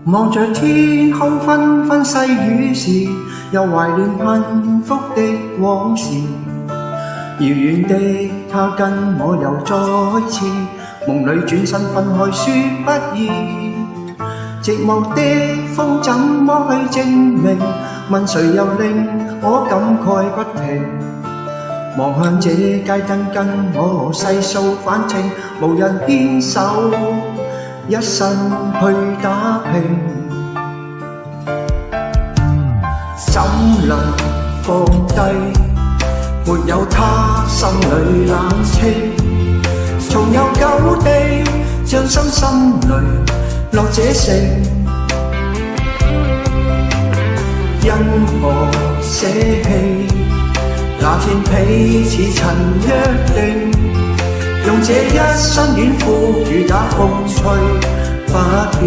望着天空紛紛細雨時，又懷念幸福的往事。遙遠的他跟我又再次夢裏轉身分開，說不易。寂寞的風怎麼去證明？問誰又令我感慨不停。望向這街燈跟我細數，反正無人牽手，一生去打拼。怎能放低？沒有他，心裏冷清，重遊舊地，將心裏落這城。因我捨棄那天彼此曾約定，用這一生遠赴雨打風吹不變。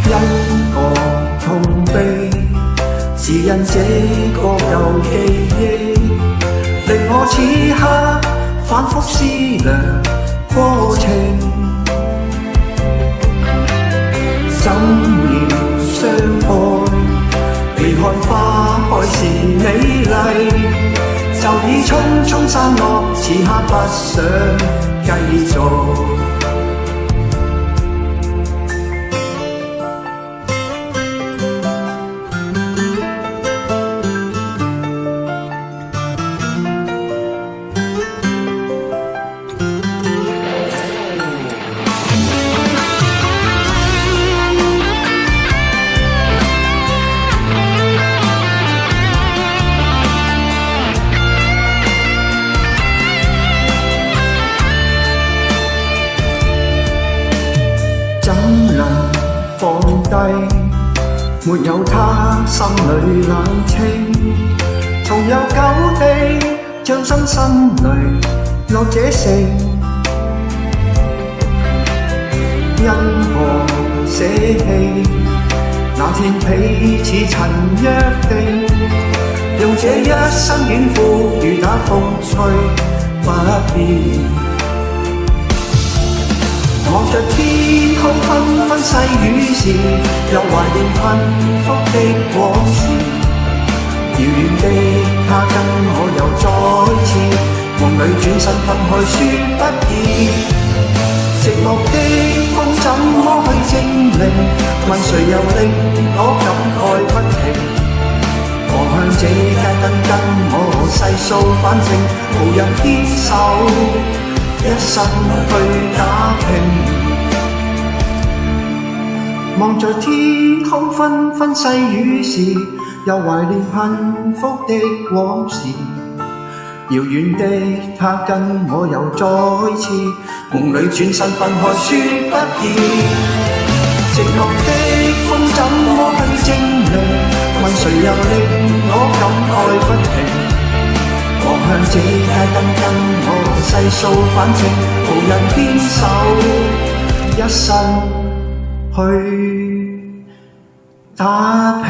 因我痛悲，只因這個舊記憶，令我此刻反覆思量過程。怎料相愛，離看花開時美麗，就已匆匆散落，此刻不想繼續。怎能放低？沒有他，心裏冷清，重遊舊地，將心裏落這城。因我捨棄那天彼此曾約定，用這一生遠赴雨打風吹不變。望着天空紛紛細雨時，又懷念幸福的往事。遙遠的他跟我又再次夢裏轉身分開，說不易。寂寞的風怎麼去證明？問誰又令我感慨不停。望向這街燈跟我細數，反正無人牽手，一生去打拼。望着天空紛紛細雨時，又懷念幸福的往事。遙遠的他跟我又再次夢裏轉身分開，說不易。寂寞的風怎麼去證明？問誰又令我感慨不停。望向這街燈跟我細數，反正無人牽手，一生去打拼。